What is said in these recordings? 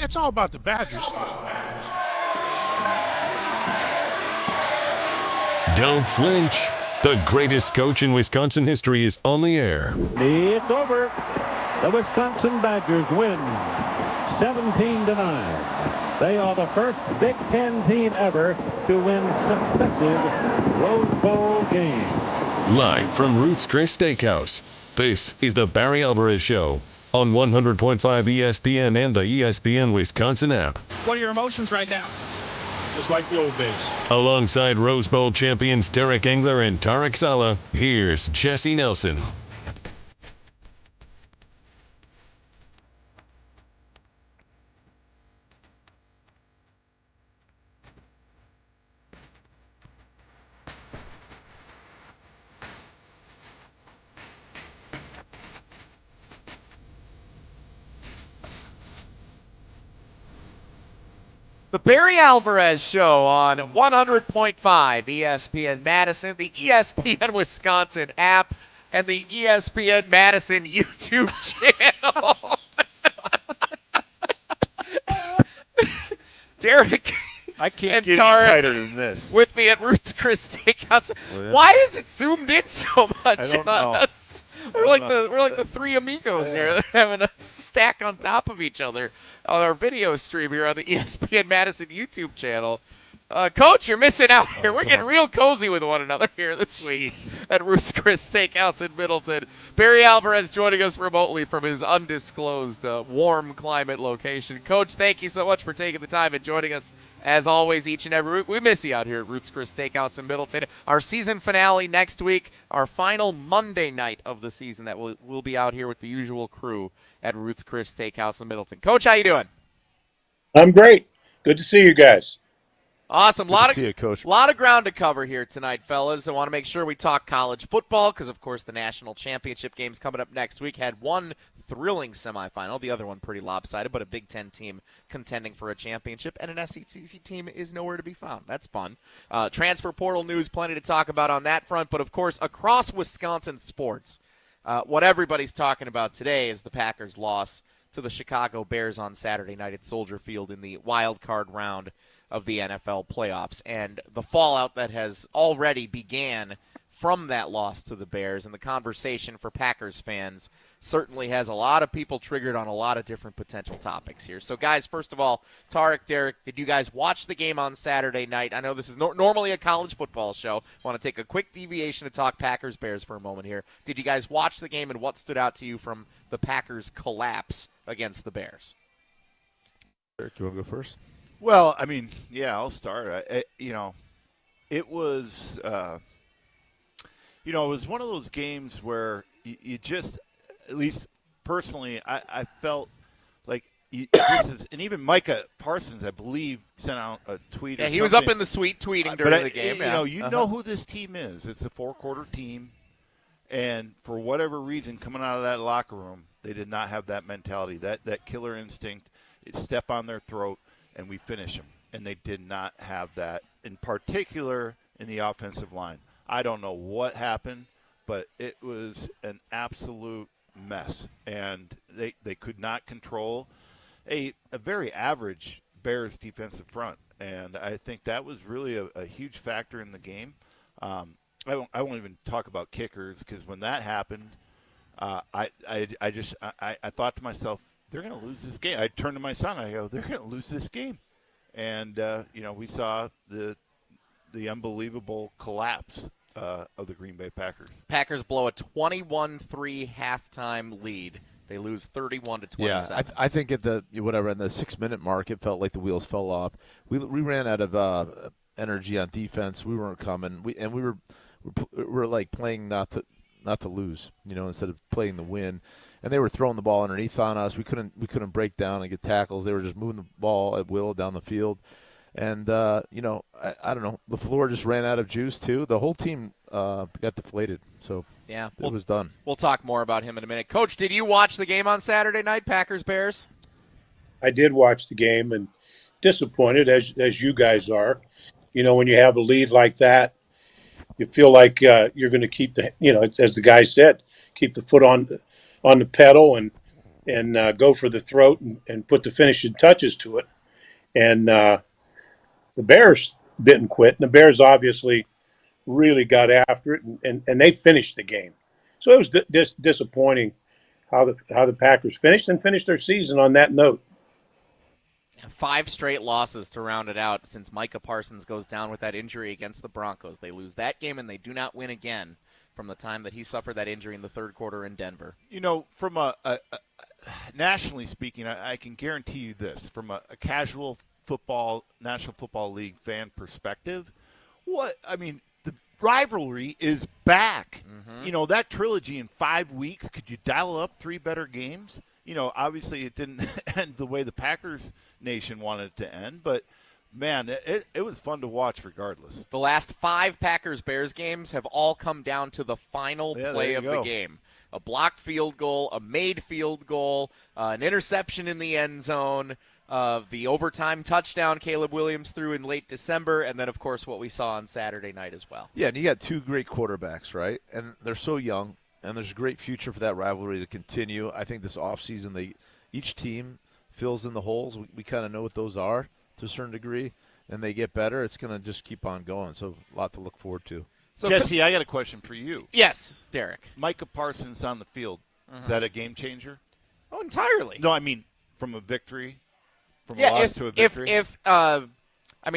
it's all about the Badgers. Don't flinch. The greatest coach in Wisconsin history is on the air. It's over. The Wisconsin Badgers win 17-9. They are the first Big Ten team ever to win successive Rose Bowl games. Live from Ruth's Chris Steakhouse, this is the Barry Alvarez Show on 100.5 ESPN and the ESPN Wisconsin app. What are your emotions right now? Just like the old days. Alongside Rose Bowl champions Derek Engler and Tarek Saleh, here's Jesse Nelson. The Barry Alvarez Show on 100.5 ESPN Madison, the ESPN Wisconsin app, and the ESPN Madison YouTube channel. Derek I can't and get Tarek tighter than this. with me at Ruth's Chris Steakhouse. yeah. Why is it zoomed in so much I don't on know. us? We're like the three amigos here having a stack on top of each other on our video stream here on the ESPN Madison YouTube channel. Coach, you're missing out here. We're getting real cozy with one another here this week at Ruth's Chris Steakhouse in Middleton. Barry Alvarez joining us remotely from his undisclosed warm climate location. Coach, thank you so much for taking the time and joining us as always each and every week. We miss you out here at Ruth's Chris Steakhouse in Middleton. Our season finale next week, our final Monday night of the season that we'll be out here with the usual crew at Ruth's Chris Steakhouse in Middleton. Coach, how you doing? I'm great. Good to see you guys. Awesome. See you, Coach. Lot of ground to cover here tonight, fellas. I want to make sure we talk college football because, of course, the national championship game's coming up next week. Had one thrilling semifinal, the other one pretty lopsided, but a Big Ten team contending for a championship, and an SEC team is nowhere to be found. That's fun. Transfer portal news, plenty to talk about on that front, but, of course, across Wisconsin sports, what everybody's talking about today is the Packers' loss to the Chicago Bears on Saturday night at Soldier Field in the wild card round of the NFL playoffs, and the fallout that has already began from that loss to the Bears, and the conversation for Packers fans certainly has a lot of people triggered on a lot of different potential topics here. So, guys, first of all, Tarek, Derek, did you guys watch the game on Saturday night? I know this is normally a college football show. I want to take a quick deviation to talk Packers-Bears for a moment here. Did you guys watch the game, and what stood out to you from the Packers' collapse against the Bears? Derek, you want to go first? Well, I mean, yeah, I'll start. It was, it was one of those games where you just, at least personally, I felt like this is, and even Micah Parsons, I believe, sent out a tweet. Yeah, he was up in the suite tweeting during the game. You know who this team is. It's a four-quarter team, and for whatever reason, coming out of that locker room, they did not have that mentality, that killer instinct. It's step on their throat, and we finish them. And they did not have that, in particular in the offensive line. I don't know what happened, but it was an absolute mess. And they could not control a very average Bears defensive front. And I think that was really a huge factor in the game. I won't even talk about kickers, because when that happened, I thought to myself, they're going to lose this game. I turned to my son. I go, they're going to lose this game. And, we saw the unbelievable collapse of the Green Bay Packers. Packers blow a 21-3 halftime lead. They lose 31-27. Yeah, I think at the 6-minute mark, it felt like the wheels fell off. We ran out of energy on defense. We weren't coming. We were like playing not to lose, instead of playing to win. And they were throwing the ball underneath on us. We couldn't break down and get tackles. They were just moving the ball at will down the field. And, I don't know. LaFleur just ran out of juice, too. The whole team got deflated. So, yeah, it was done. We'll talk more about him in a minute. Coach, did you watch the game on Saturday night, Packers-Bears? I did watch the game, and disappointed, as you guys are. When you have a lead like that, you feel like you're going to keep as the guy said, keep the foot on the pedal and and go for the throat and put the finishing touches to it. And the Bears didn't quit. And the Bears obviously really got after it, and they finished the game. So it was disappointing how the Packers finished their season on that note. 5 straight losses to round it out since Micah Parsons goes down with that injury against the Broncos. They lose that game, and they do not win again from the time that he suffered that injury in the third quarter in Denver. You know, from a nationally speaking, I can guarantee you this, from a casual football, National Football League fan perspective, the rivalry is back. Mm-hmm. You know, that trilogy in 5 weeks, could you dial up 3 better games? You know, obviously it didn't end the way the Packers nation wanted it to end, but man, it was fun to watch regardless. The last 5 Packers-Bears games have all come down to the final play of the game. A blocked field goal, a made field goal, an interception in the end zone, the overtime touchdown Caleb Williams threw in late December, and then, of course, what we saw on Saturday night as well. Yeah, and you got 2 great quarterbacks, right? And they're so young, and there's a great future for that rivalry to continue. I think this offseason, each team fills in the holes. We kind of know what those are to a certain degree, and they get better. It's going to just keep on going, so a lot to look forward to. So, Jesse, I got a question for you. Yes, Derek. Micah Parsons on the field, is that a game changer? Oh, entirely. No, I mean from a victory, from a loss to a victory.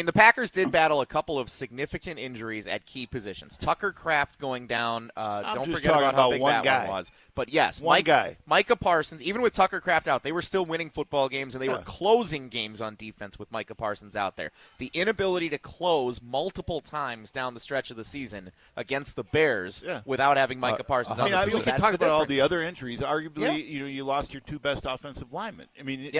The Packers did battle a couple of significant injuries at key positions. Tucker Kraft going down. Don't forget about how big that one was. But yes, Micah Parsons, even with Tucker Kraft out, they were still winning football games, and they were closing games on defense with Micah Parsons out there. The inability to close multiple times down the stretch of the season against the Bears without having Micah Parsons on the field. We can talk about all the other injuries. Arguably, you lost your 2 best offensive linemen. I mean,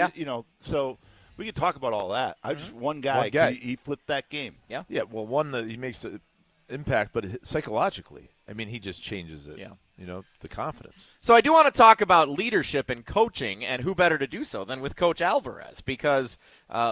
so – we could talk about all that. Just one guy. He flipped that game. Yeah. Yeah. Well, one that he makes an impact, but psychologically, I mean, he just changes it. Yeah. You know, the confidence. So I do want to talk about leadership and coaching, and who better to do so than with Coach Alvarez, because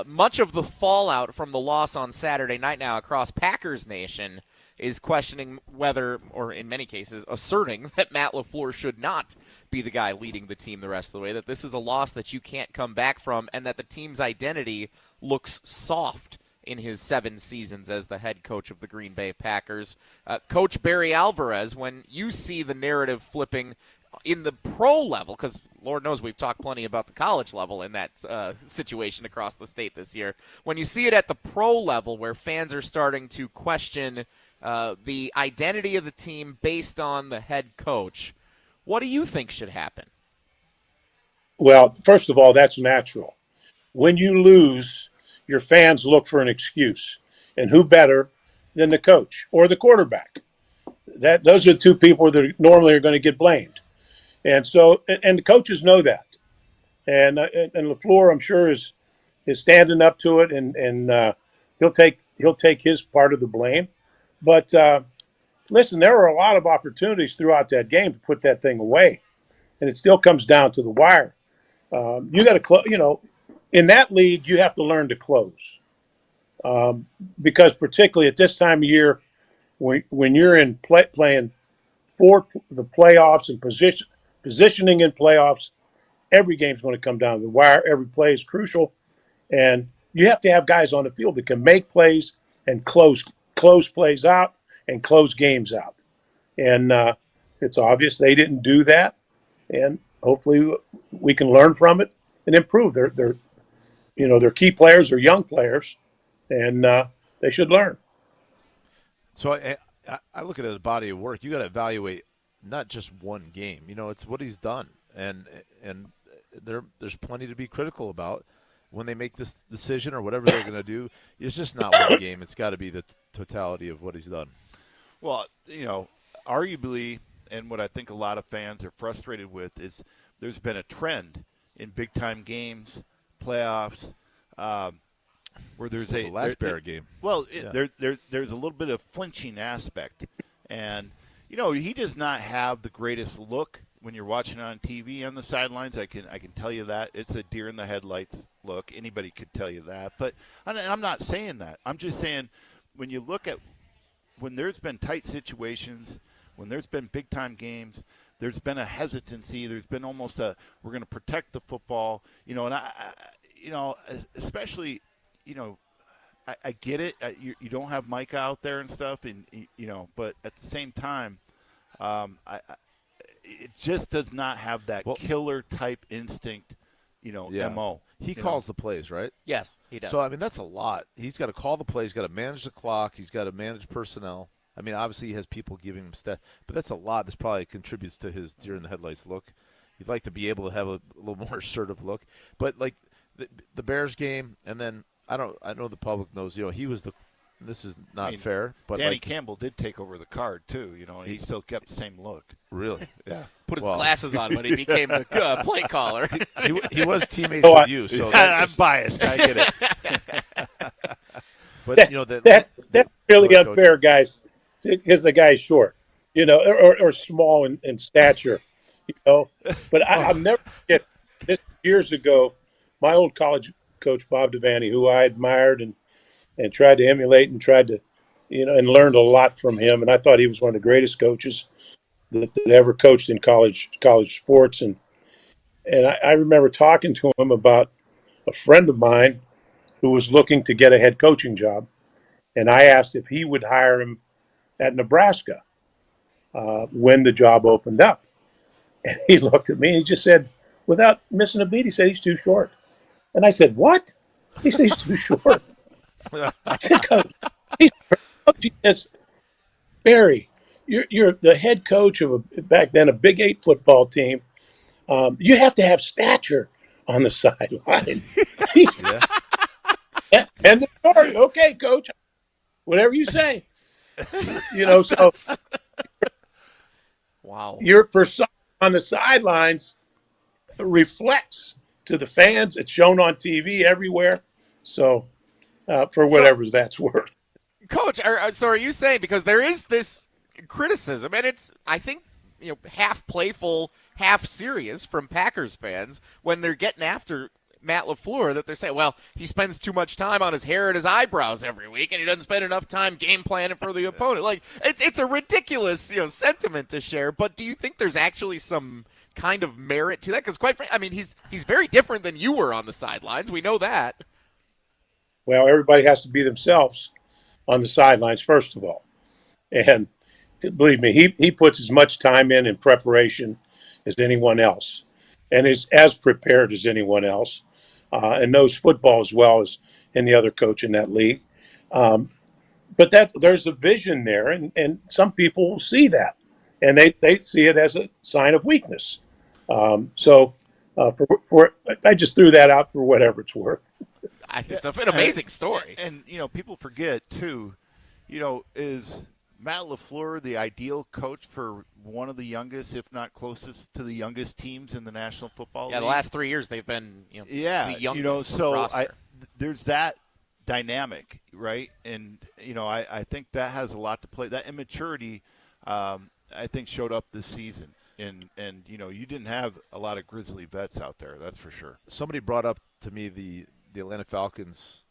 much of the fallout from the loss on Saturday night now across Packers Nation is questioning whether, or in many cases, asserting that Matt LaFleur should not be the guy leading the team the rest of the way, that this is a loss that you can't come back from, and that the team's identity looks soft in his 7 seasons as the head coach of the Green Bay Packers. Coach Barry Alvarez, when you see the narrative flipping in the pro level, because Lord knows we've talked plenty about the college level in that situation across the state this year, when you see it at the pro level where fans are starting to question the identity of the team based on the head coach, what do you think should happen? Well, first of all, that's natural. When you lose, your fans look for an excuse. And who better than the coach or the quarterback? Those are the 2 people that normally are going to get blamed. And so, and the coaches know that. And LaFleur, I'm sure, is standing up to it, and he'll take his part of the blame. But listen, there were a lot of opportunities throughout that game to put that thing away, and it still comes down to the wire. You got to close. You know, in that league, you have to learn to close, because particularly at this time of year, when you're in playing for the playoffs and positioning in playoffs, every game's going to come down to the wire. Every play is crucial, and you have to have guys on the field that can make plays and close plays out and close games out. And it's obvious they didn't do that, and hopefully we can learn from it and improve. They're key players, they're young players, and they should learn. So I look at it as a body of work. You got to evaluate not just one game. You know, it's what he's done, and there's plenty to be critical about when they make this decision or whatever they're going to do. It's just not one game. It's got to be the totality of what he's done. Well, arguably, and what I think a lot of fans are frustrated with is there's been a trend in big-time games, playoffs, where there's the last Bear game. Well, there's a little bit of flinching aspect. And, he does not have the greatest look when you're watching on TV on the sidelines. I can tell you that. It's a deer in the headlights look. Anybody could tell you that. But I'm not saying that. I'm just saying when you look at when there's been tight situations, when there's been big-time games, there's been a hesitancy. There's been almost a we're going to protect the football, and especially, I get it. You don't have Mike out there and stuff, and but at the same time, it just does not have that killer type instinct, MO. He calls the plays, right? Yes, he does. So, I mean, that's a lot. He's got to call the plays. He's got to manage the clock. He's got to manage personnel. I mean, obviously he has people giving him stats, but that's a lot. This probably contributes to his deer-in-the-headlights look. He'd like to be able to have a little more assertive look. But, like, the Bears game, and then I know the public knows, he was this is not fair. But Danny Campbell did take over the card, too, and he still kept the same look. Really? Yeah. Put his glasses on when he became the play caller. He was teammates with you, so I'm biased. I get it. But that's really unfair, guys, because the guy's short, or small in stature, But I'll never forget this years ago. My old college coach Bob Devaney, who I admired and tried to emulate and tried to, and learned a lot from him. And I thought he was one of the greatest coaches that ever coached in college sports. And I remember talking to him about a friend of mine who was looking to get a head coaching job. And I asked if he would hire him at Nebraska when the job opened up. And he looked at me and he just said, without missing a beat, he said, he's too short. And I said, what? He said, he's too short. I said, Coach, he says, Barry, you're the head coach of back then a Big 8 football team. You have to have stature on the sideline. And the story, okay, Coach, whatever you say. So wow, your persona on the sidelines reflects to the fans. It's shown on TV everywhere. So, for whatever that's worth. Coach, so are you saying, because there is this criticism, and it's, I think, half playful, half serious from Packers fans when they're getting after Matt LaFleur, that they're saying, well, he spends too much time on his hair and his eyebrows every week, and he doesn't spend enough time game planning for the opponent. Like, it's a ridiculous, sentiment to share. But do you think there's actually some kind of merit to that? Because quite frankly, I mean, he's very different than you were on the sidelines. We know that. Well, everybody has to be themselves on the sidelines, first of all. And believe me, he puts as much time in preparation as anyone else, and is as prepared as anyone else, and knows football as well as any other coach in that league. But there's a vision there, and some people will see that, and they see it as a sign of weakness. I just threw that out for whatever it's worth. It's an amazing story. And people forget, too, is Matt LaFleur the ideal coach for one of the youngest, if not closest to the youngest teams in the National Football League? Yeah, the last 3 years they've been the youngest roster. There's that dynamic, right? And, I think that has a lot to play. That immaturity, I think, showed up this season. And you didn't have a lot of Grizzly vets out there, that's for sure. Somebody brought up to me the Atlanta Falcons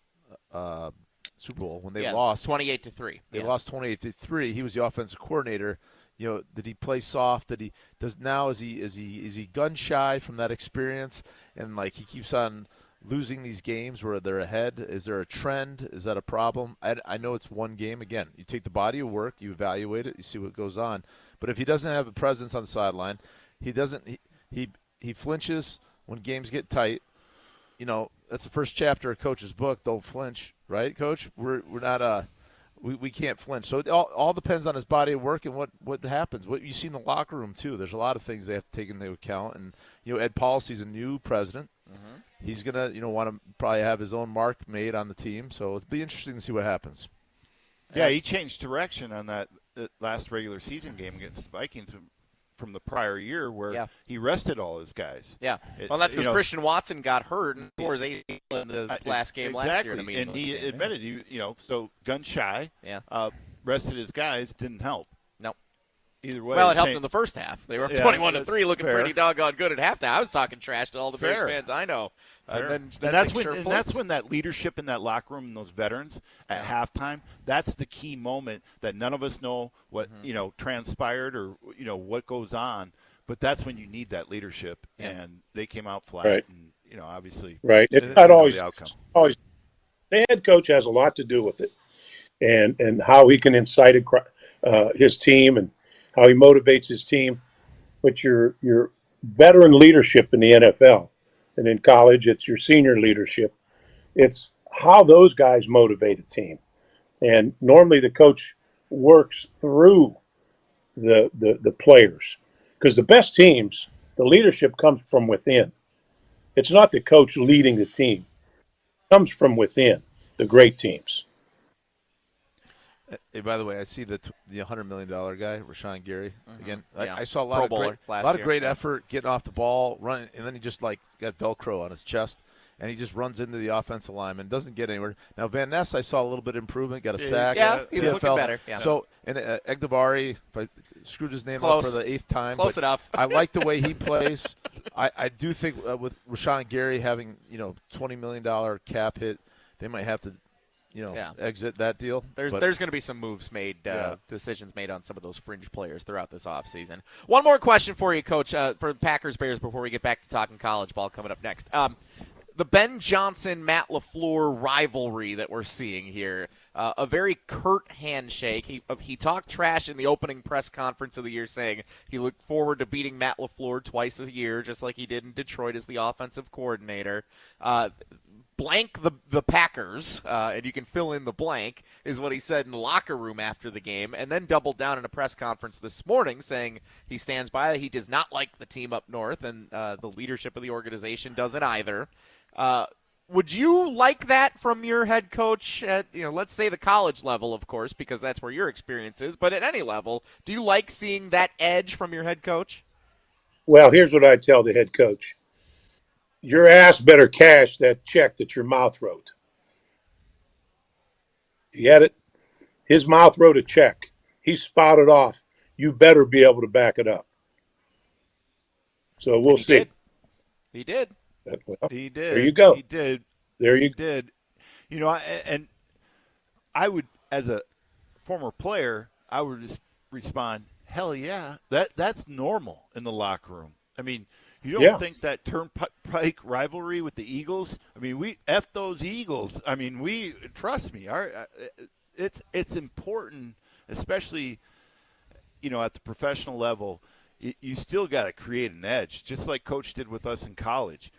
Super Bowl when they lost 28-3. They lost 28-3. He was the offensive coordinator. Did he play soft? Is he gun shy from that experience? And like he keeps on losing these games where they're ahead. Is there a trend? Is that a problem? I know it's one game. Again, you take the body of work, you evaluate it, you see what goes on. But if he doesn't have a presence on the sideline, he flinches when games get tight. That's the first chapter of Coach's book. Don't flinch, right, Coach? We're not we can't flinch. So it all depends on his body of work and what happens. What you see in the locker room too. There's a lot of things they have to take into account. And Ed Policy's a new president. Mm-hmm. He's gonna want to probably have his own mark made on the team. So it'll be interesting to see what happens. Yeah, he changed direction on that last regular season game against the Vikings from the prior year where he rested all his guys. Yeah. Well, that's because Christian Watson got hurt and tore his ACL in the last game last year. And he admitted, so gun shy, rested his guys, didn't help. No. Either way. Well, it helped in the first half. They were up 21-3, looking pretty doggone good at halftime. I was talking trash to all the Bears fans I know. And that's when that leadership in that locker room and those veterans at halftime, that's the key moment that none of us know what transpired or what goes on. but that's when you need that leadership, and they came out flat. Right. And, obviously, right. It's not always the head coach has a lot to do with it, and how he can incite his team and how he motivates his team. But your veteran leadership in the NFL and in college, it's your senior leadership. It's how those guys motivate a team, and normally the coach works through the players, because the best teams, the leadership comes from within. It's not the coach leading the team; it comes from within. The great teams. Hey, by the way, I see the $100 million guy, Rashawn Gary. Again, Yeah. I saw a lot of great effort getting off the ball, running, and then he just got Velcro on his chest, and he just runs into the offensive lineman, doesn't get anywhere. Now Van Ness, I saw a little bit of improvement, got a sack. Yeah, he was looking better. Yeah. So, and Close Egdabari, if I screwed his name up for the 8th time. Close enough. I like the way he plays. I do think with Rashawn Gary having $20 million cap hit, they might have to exit that deal. There's going to be some moves made, decisions made on some of those fringe players throughout this offseason. One more question for you, Coach, for Packers Bears before we get back to talking college ball coming up next. The Ben Johnson, Matt LaFleur rivalry that we're seeing here, a very curt handshake. He talked trash in the opening press conference of the year, saying he looked forward to beating Matt LaFleur twice a year, just like he did in Detroit as the offensive coordinator. Blank the Packers, and you can fill in the blank, is what he said in the locker room after the game, and then doubled down in a press conference this morning saying he stands by it. He does not like the team up north, and the leadership of the organization doesn't either. Would you like that from your head coach at, let's say the college level, of course, because that's where your experience is, but at any level, do you like seeing that edge from your head coach? Well, here's what I tell the head coach. Your ass better cash that check that your mouth wrote. You get it? His mouth wrote a check. He spouted off. You better be able to back it up. So we'll see. He did. He did. There you go. He did. There you did. And I would, as a former player, I would just respond, hell yeah. That's normal in the locker room. I mean, you don't think that turnpike rivalry with the Eagles? I mean, we F those Eagles. I mean, trust me. It's important, especially, at the professional level. You still got to create an edge, just like Coach did with us in college.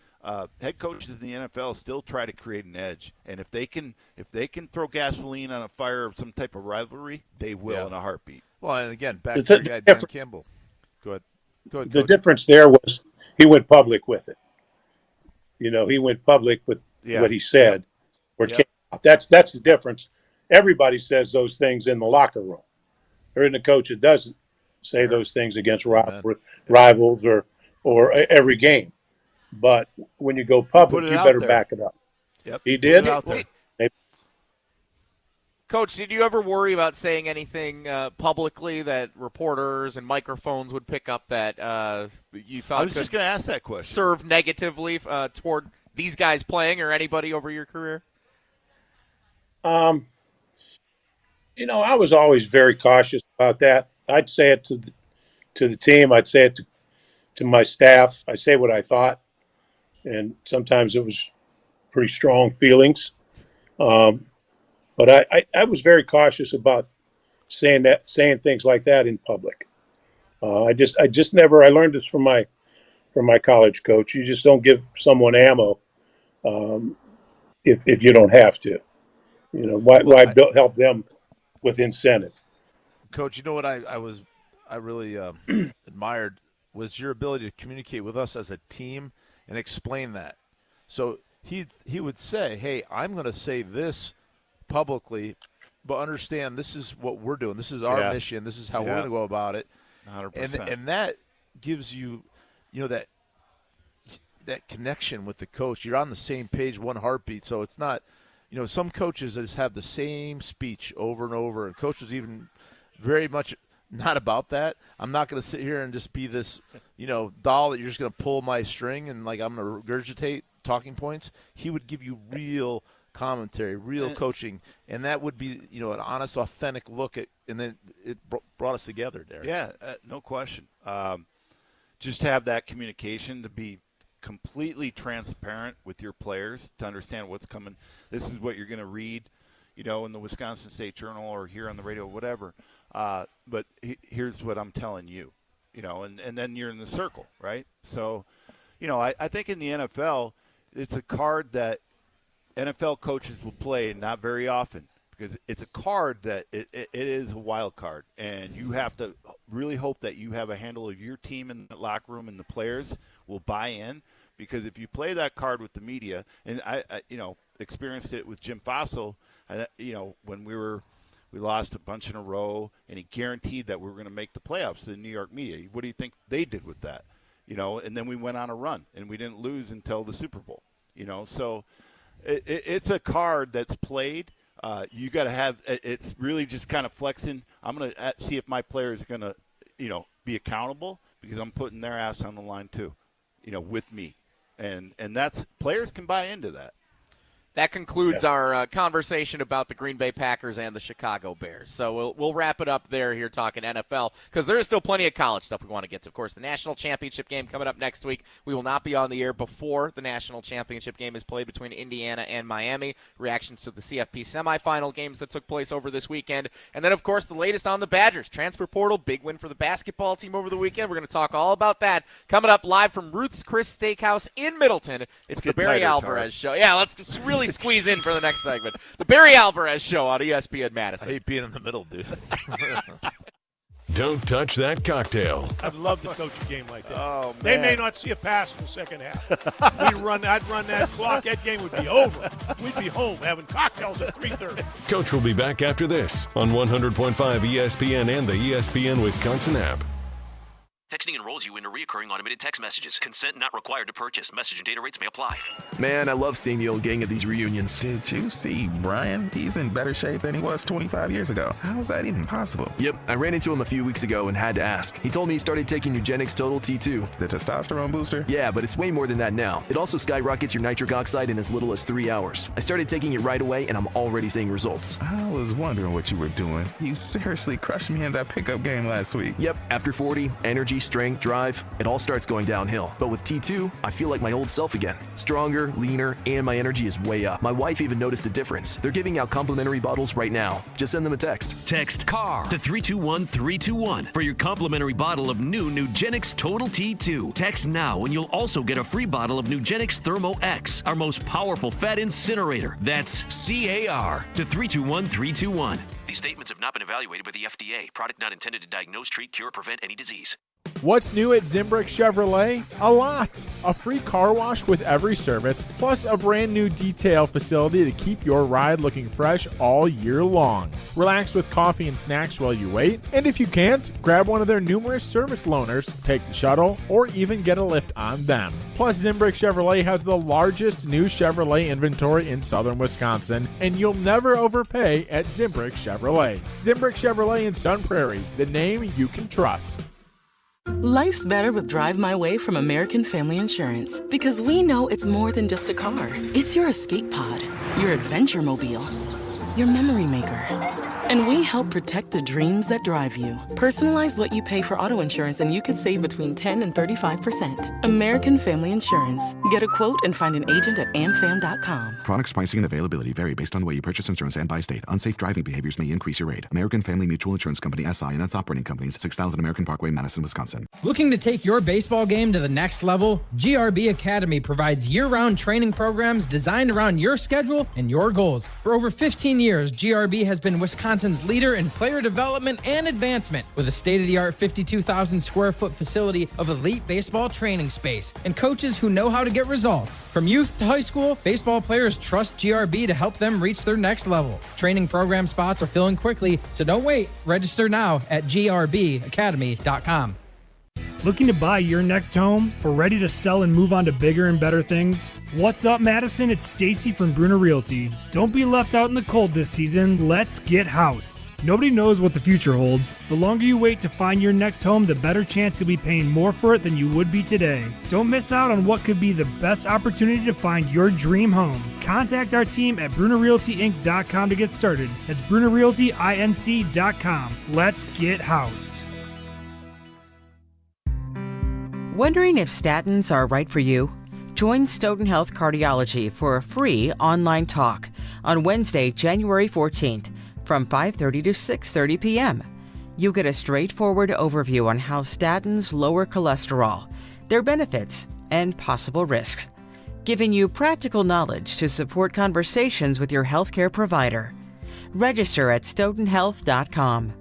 Head coaches in the NFL still try to create an edge, and if they can throw gasoline on a fire of some type of rivalry, they will in a heartbeat. Well, and again, back to your guy Dan Campbell. Go ahead. The difference there was he went public with it. He went public with what he said. That's the difference. Everybody says those things in the locker room. There isn't a coach that doesn't say those things against rivals or every game. But when you go public, you better back it up. Yep. He did. Coach, did you ever worry about saying anything publicly that reporters and microphones would pick up that you thought I was just going to ask that question. Serve negatively toward these guys playing or anybody over your career? I was always very cautious about that. I'd say it to the team. I'd say it to my staff. I'd say what I thought, and sometimes it was pretty strong feelings. But I was very cautious about saying things like that in public. I just never. I learned this from my college coach. You just don't give someone ammo if you don't have to. Why help them with incentive? Coach, you know what I really admired was your ability to communicate with us as a team and explain that. So he would say, "Hey, I'm going to say this publicly, but understand this is what we're doing. This is our mission. This is how we're going to go about it." 100%. And that gives you, that connection with the coach. You're on the same page, one heartbeat. So it's not, some coaches just have the same speech over and over, and coaches even very much not about that. I'm not going to sit here and just be this, doll that you're just going to pull my string and I'm going to regurgitate talking points. He would give you real commentary, real coaching, and that would be, an honest, authentic look at, and then it brought us together, Derek. Yeah, no question. just have that communication to be completely transparent with your players to understand what's coming. This is what you're going to read, in the Wisconsin State Journal or here on the radio, whatever. But here's what I'm telling you, and then you're in the circle, right? So, I think in the NFL, it's a card that NFL coaches will play not very often because it's a card that it is a wild card, and you have to really hope that you have a handle of your team in the locker room and the players will buy in, because if you play that card with the media, and I experienced it with Jim Fossil, when we lost a bunch in a row, and he guaranteed that we were going to make the playoffs to the New York media. What do you think they did with that? And then we went on a run, and we didn't lose until the Super Bowl. So it's a card that's played. You got to have – it's really just kind of flexing. I'm going to see if my player is going to, be accountable, because I'm putting their ass on the line too, with me. And that's – players can buy into that. That concludes our conversation about the Green Bay Packers and the Chicago Bears. So we'll wrap it up there here talking NFL, because there is still plenty of college stuff we want to get to. Of course, the national championship game coming up next week. We will not be on the air before the national championship game is played between Indiana and Miami. Reactions to the CFP semifinal games that took place over this weekend. And then, of course, the latest on the Badgers. Transfer portal, big win for the basketball team over the weekend. We're going to talk all about that. Coming up live from Ruth's Chris Steakhouse in Middleton, it's the Barry Alvarez Show. Yeah, let's just really squeeze in for the next segment. The Barry Alvarez Show on ESPN Madison. I hate being in the middle, dude. Don't touch that cocktail. I'd love to coach a game like that. Oh, man. They may not see a pass in the second half. I'd run that clock. That game would be over. We'd be home having cocktails at 3:30. Coach will be back after this on 100.5 ESPN and the ESPN Wisconsin app. Texting enrolls you into recurring automated text messages. Consent not required to purchase. Message and data rates may apply. Man, I love seeing the old gang at these reunions. Did you see Brian? He's in better shape than he was 25 years ago. How is that even possible? Yep, I ran into him a few weeks ago and had to ask. He told me he started taking Nugenix Total T2. The testosterone booster? Yeah, but it's way more than that now. It also skyrockets your nitric oxide in as little as 3 hours. I started taking it right away, and I'm already seeing results. I was wondering what you were doing. You seriously crushed me in that pickup game last week. Yep, after 40, energy, strength, drive, it all starts going downhill. But with T2, I feel like my old self again. Stronger, leaner, and my energy is way up. My wife even noticed a difference. They're giving out complimentary bottles right now. Just send them a text. Text CAR to 321-321 for your complimentary bottle of new Nugenix Total T2. Text now and you'll also get a free bottle of Nugenix Thermo X, our most powerful fat incinerator. That's CAR to 321-321. These statements have not been evaluated by the FDA. Product not intended to diagnose, treat, cure, or prevent any disease. What's new at Zimbrick Chevrolet? A lot. A free car wash with every service, plus a brand new detail facility to keep your ride looking fresh all year long. Relax with coffee and snacks while you wait, and if you can't, grab one of their numerous service loaners, take the shuttle, or even get a lift on them. Plus, Zimbrick Chevrolet has the largest new Chevrolet inventory in southern Wisconsin, and you'll never overpay at Zimbrick Chevrolet. Zimbrick Chevrolet in Sun Prairie, the name you can trust. Life's better with Drive My Way from American Family Insurance, because we know it's more than just a car. It's your escape pod, your adventure mobile, your memory maker. And we help protect the dreams that drive you. Personalize what you pay for auto insurance and you could save between 10 and 35%. American Family Insurance. Get a quote and find an agent at amfam.com. Products, pricing, and availability vary based on the way you purchase insurance and by state. Unsafe driving behaviors may increase your rate. American Family Mutual Insurance Company, SI, and its operating companies, 6000 American Parkway, Madison, Wisconsin. Looking to take your baseball game to the next level? GRB Academy provides year-round training programs designed around your schedule and your goals. For over 15 years, GRB has been Wisconsin's leader in player development and advancement, with a state-of-the-art 52,000 square foot facility of elite baseball training space and coaches who know how to get results. From youth to high school, baseball players trust GRB to help them reach their next level. Training program spots are filling quickly, so don't wait. Register now at grbacademy.com. Looking to buy your next home or ready to sell and move on to bigger and better things? What's up, Madison? It's Stacy from Bruner Realty. Don't be left out in the cold this season. Let's get housed. Nobody knows what the future holds. The longer you wait to find your next home, the better chance you'll be paying more for it than you would be today. Don't miss out on what could be the best opportunity to find your dream home. Contact our team at BrunerRealtyInc.com to get started. That's BrunerRealtyInc.com. Let's get housed. Wondering if statins are right for you? Join Stoughton Health Cardiology for a free online talk on Wednesday, January 14th from 5:30 to 6:30 p.m. You'll get a straightforward overview on how statins lower cholesterol, their benefits, and possible risks, giving you practical knowledge to support conversations with your healthcare provider. Register at stoughtonhealth.com.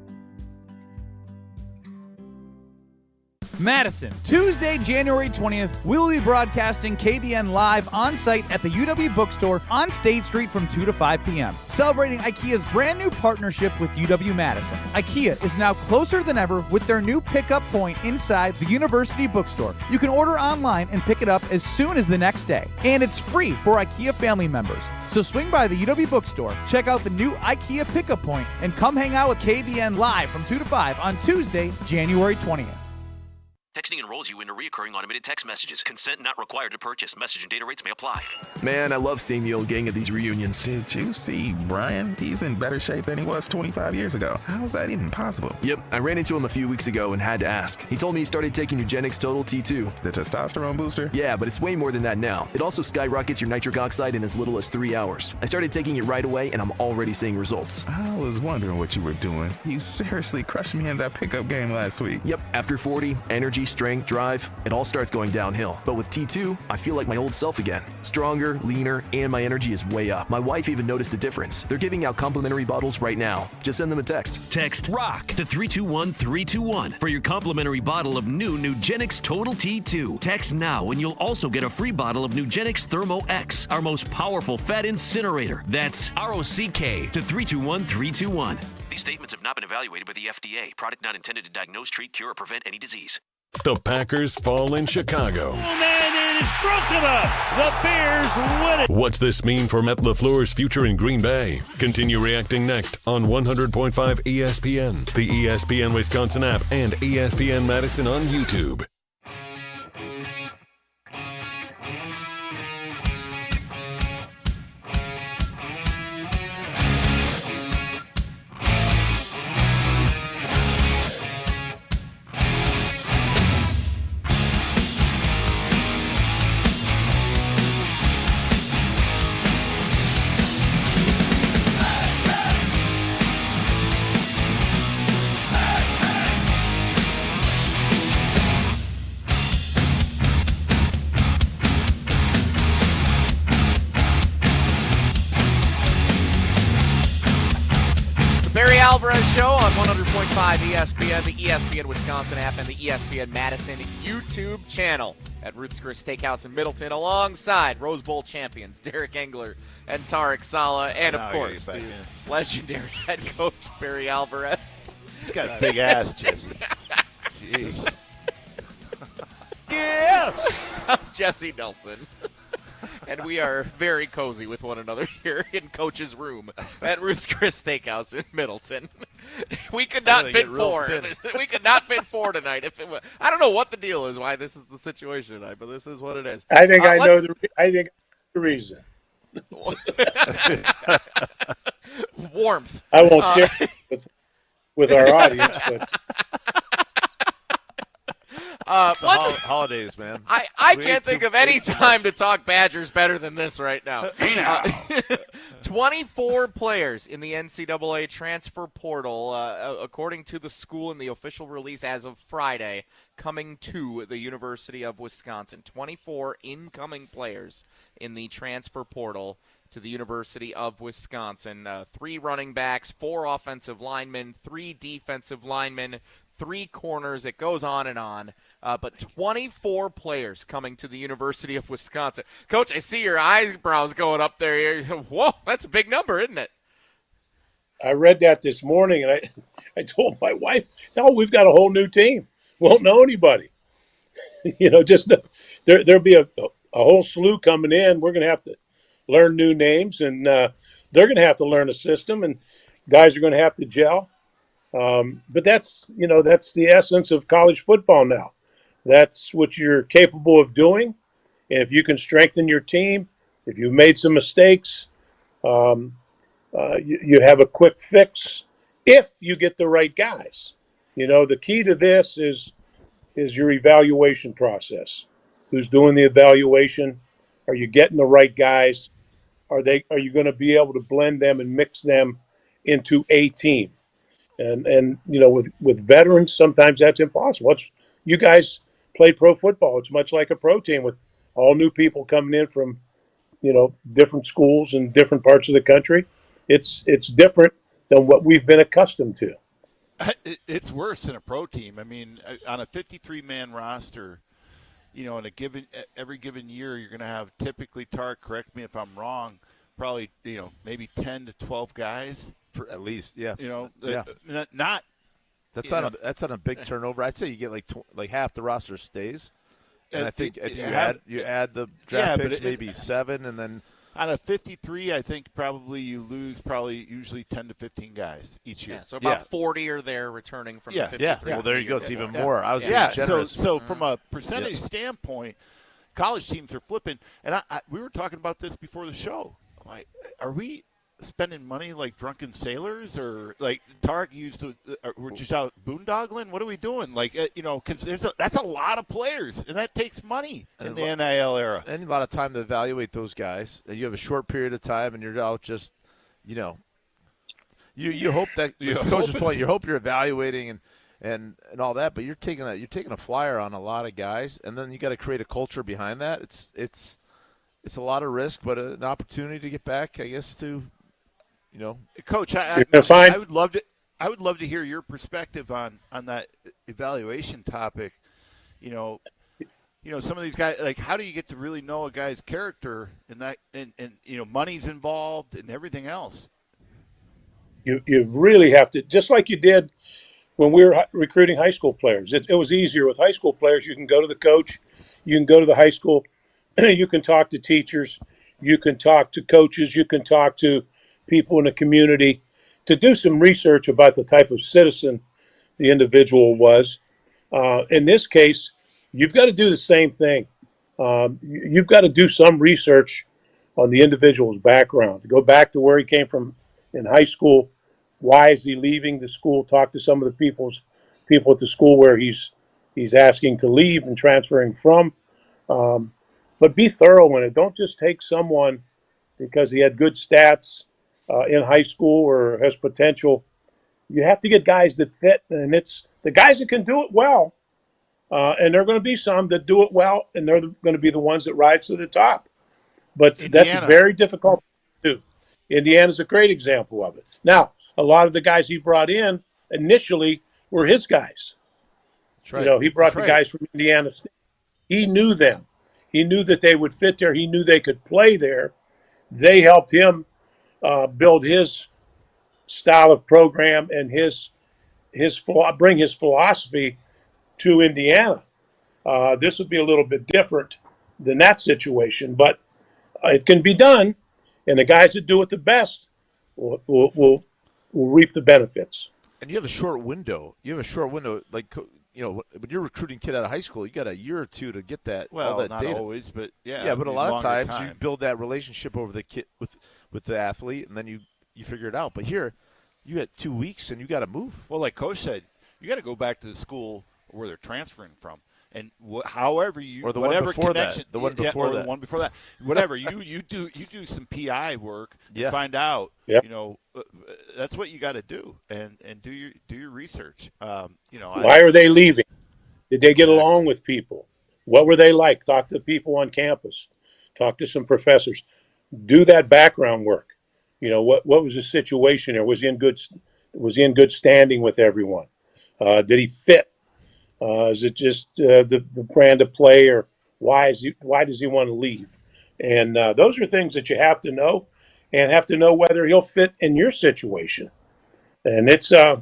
Madison, Tuesday, January 20th, we'll be broadcasting KBN live on-site at the UW Bookstore on State Street from 2 to 5 p.m., celebrating IKEA's brand new partnership with UW-Madison. IKEA is now closer than ever with their new pickup point inside the University Bookstore. You can order online and pick it up as soon as the next day, and it's free for IKEA family members. So swing by the UW Bookstore, check out the new IKEA pickup point, and come hang out with KBN live from 2 to 5 on Tuesday, January 20th. Texting enrolls you into recurring automated text messages. Consent not required to purchase. Message and data rates may apply. Man, I love seeing the old gang at these reunions. Did you see Brian? He's in better shape than he was 25 years ago. How's that even possible? Yep, I ran into him a few weeks ago and had to ask. He told me he started taking Eugenics Total T2. The testosterone booster? Yeah, but it's way more than that now. It also skyrockets your nitric oxide in as little as 3 hours. I started taking it right away and I'm already seeing results. I was wondering what you were doing. You seriously crushed me in that pickup game last week. Yep, after 40, energy, strength, drive, it all starts going downhill. But with T2, I feel like my old self again. Stronger, leaner, and my energy is way up. My wife even noticed a difference. They're giving out complimentary bottles right now. Just send them a text. Text ROCK to 321-321 for your complimentary bottle of new Nugenix Total T2. Text now and you'll also get a free bottle of Nugenix Thermo X, our most powerful fat incinerator. That's ROCK to 321-321. These statements have not been evaluated by the FDA. Product not intended to diagnose, treat, cure, or prevent any disease. The Packers fall in Chicago. And it is broken up. The Bears win it. What's this mean for Matt LaFleur's future in Green Bay? Continue reacting next on 100.5 ESPN, the ESPN Wisconsin app, and ESPN Madison on YouTube. Barry Alvarez Show on 100.5 ESPN, the ESPN Wisconsin app, and the ESPN Madison YouTube channel at Ruth's Chris Steakhouse in Middleton, alongside Rose Bowl champions Derek Engler and Tarek Saleh, and of course the legendary head coach Barry Alvarez. He's got a big ass, Jesse. Jeez. Yeah, I'm Jesse Nelson. And we are very cozy with one another here in Coach's room at Ruth's Chris Steakhouse in Middleton. We could not fit four. We could not fit four tonight. If it was, I don't know what the deal is, why this is the situation tonight, but this is what it is. I think I know the reason. Warmth. I won't share with our audience, but. Holidays, man. I can't think of any time to talk Badgers better than this right now. 24 players in the NCAA transfer portal, according to the school in the official release as of Friday, coming to the University of Wisconsin. 24 incoming players in the transfer portal to the University of Wisconsin. 3 running backs, 4 offensive linemen, 3 defensive linemen, 3 corners. It goes on and on. But 24 players coming to the University of Wisconsin. Coach, I see your eyebrows going up there. Whoa, that's a big number, isn't it? I read that this morning, and I told my wife, no, we've got a whole new team. Won't know anybody. Just there'll be a whole slew coming in. We're going to have to learn new names, and they're going to have to learn a system, and guys are going to have to gel. But that's the essence of college football now. That's what you're capable of doing. And if you can strengthen your team, if you've made some mistakes, you have a quick fix if you get the right guys. The key to this is is your evaluation process. Who's doing the evaluation? Are you getting the right guys? Are you going to be able to blend them and mix them into a team? And with veterans, sometimes that's impossible. You guys play pro football. It's much like a pro team with all new people coming in from different schools and different parts of the country. It's different than what we've been accustomed to. It's worse than a pro team. I mean, on a 53-man roster, in every given year, you're going to have typically, Tark, correct me if I'm wrong, probably maybe 10 to 12 guys for at least. Yeah, not. That's on a big turnover. I'd say you get like half the roster stays. And I think if you add the draft picks, maybe 7, and then on a 53, I think probably you lose usually 10 to 15 guys each year. Yeah, so about 40 are there returning from the 53. Yeah, well, there you go. It's even more. I was being generous. So from a percentage standpoint, college teams are flipping. And we were talking about this before the show. Like, are we spending money like drunken sailors, or like Tarek used to? We're just out boondoggling. What are we doing? Like, because that's a lot of players, and that takes money in the NIL era, and a lot of time to evaluate those guys. You have a short period of time, and you're out just, you hope that the coach's point. You hope you're evaluating and all that, but you're taking a flyer on a lot of guys, and then you got to create a culture behind that. It's a lot of risk, but an opportunity to get back, I guess, to. Coach, I would love to. I would love to hear your perspective on that evaluation topic. Some of these guys, like, how do you get to really know a guy's character and money's involved and everything else? You really have to, just like you did when we were recruiting high school players. It was easier with high school players. You can go to the coach, you can go to the high school, you can talk to teachers, you can talk to coaches, you can talk to people in the community to do some research about the type of citizen the individual was. In this case, you've got to do the same thing. You've got to do some research on the individual's background, to go back to where he came from in high school. Why is he leaving the school? Talk to some of the people at the school where he's asking to leave and transferring from. But be thorough in it. Don't just take someone because he had good stats in high school or has potential. You have to get guys that fit, and it's the guys that can do it well. And there are going to be some that do it well, and they're going to be the ones that rise to the top. But That's very difficult to do. Indiana's a great example of it. Now, a lot of the guys he brought in initially were his guys. That's right. He brought the guys from Indiana State. He knew them. He knew that they would fit there. He knew they could play there. They helped him build his style of program and bring his philosophy to Indiana. This would be a little bit different than that situation, but it can be done, and the guys that do it the best will reap the benefits. And you have a short window. Like, when you're recruiting a kid out of high school, you got a year or two to get that. Well, all that not data. always, but yeah. But a lot of times time. you build that relationship over the kid with the athlete, and then you figure it out. But here, you had 2 weeks, and you got to move. Well, like Coach said, you got to go back to the school where they're transferring from, and however you or the whatever one before connection, that, the one before that, whatever you do some PI work to find out. Yep. That's what you got to do, and do your research. Why are they leaving? Did they get along with people? What were they like? Talk to people on campus. Talk to some professors. Do that background work. What was the situation there? Was he in good standing with everyone? Did he fit? Is it just the brand of play, or why does he want to leave? And those are things that you have to know, and have to know whether he'll fit in your situation. And it's a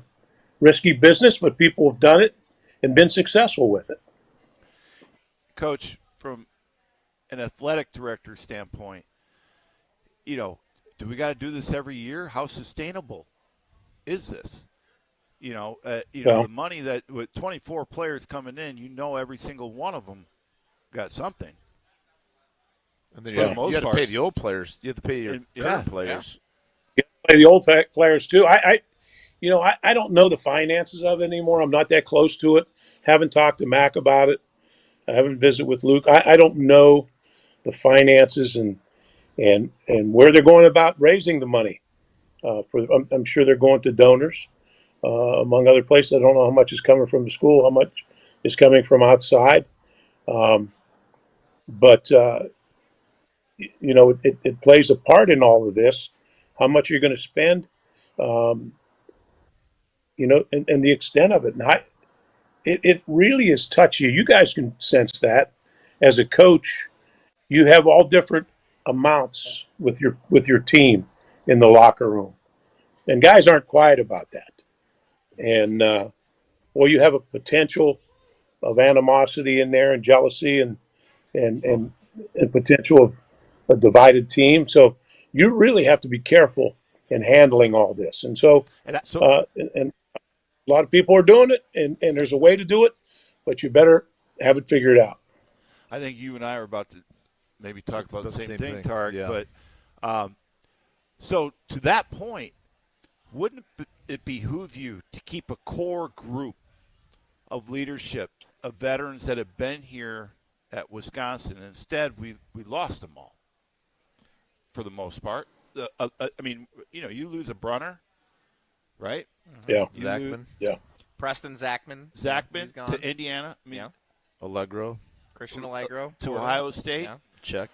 risky business, but people have done it and been successful with it. Coach, from an athletic director standpoint, do we got to do this every year? How sustainable is this? The money that with 24 players coming in, every single one of them got something. And then you got to pay the old players. You have to pay your current players. You have to pay the old players too. I don't know the finances of it anymore. I'm not that close to it. Haven't talked to Mac about it. I haven't visited with Luke. I don't know the finances and where they're going about raising the money. I'm sure they're going to donors, among other places. I don't know how much is coming from the school, how much is coming from outside. But it plays a part in all of this. How much you're going to spend, and the extent of it. And it really is touchy. You guys can sense that as a coach. You have all different amounts with your team in the locker room, and guys aren't quiet about that. And or you have a potential of animosity in there and jealousy and potential of a divided team. So you really have to be careful in handling all this. And so, and a lot of people are doing it, and there's a way to do it, but you better have it figured out. I think you and I are about to maybe talk about the same thing, Tarek. Yeah. But so to that point, wouldn't it behoove you to keep a core group of leadership, of veterans that have been here at Wisconsin? Instead, we lost them all for the most part. I mean, you lose a Brunner, right? Yeah. Zachman. Yeah. Preston Zachman. Zachman gone. to Indiana. I mean, Yeah. Allegro. Christian Allegro. to Ohio State. Yeah. Check.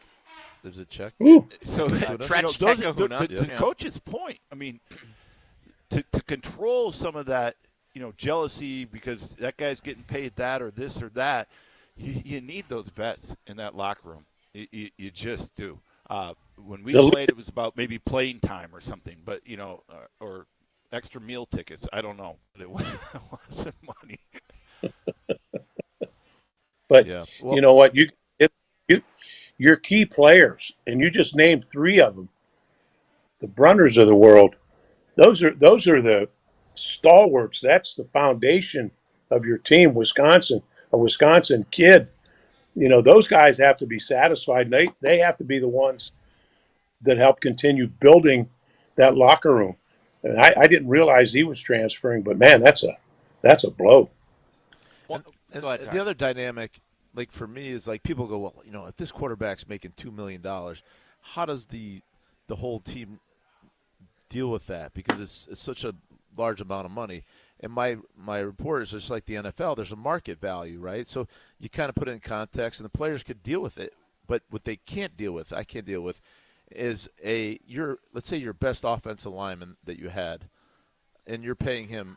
There's a check. So Tretch to Kahuna. Coach's point, I mean, to control some of that, jealousy because that guy's getting paid that or this or that, you need those vets in that locker room. You just do. When we played, it was about maybe playing time or something, but or extra meal tickets. I don't know, but it wasn't money. But Yeah. you know what? Your key players, and you just named three of them, the Brunners of the world. Those are the stalwarts. That's the foundation of your team. Wisconsin, a Wisconsin kid. Those guys have to be satisfied. And they have to be the ones that help continue building that locker room. And I didn't realize he was transferring, but man, that's a blow. And the other dynamic, like for me, is like people go, well, if this quarterback's making $2 million, how does the whole team deal with that? Because it's such a large amount of money. And my report is just like the NFL. There's a market value, right? So you kind of put it in context, and the players could deal with it. But what they can't deal with, I can't deal with, is let's say your best offensive lineman that you had, and you're paying him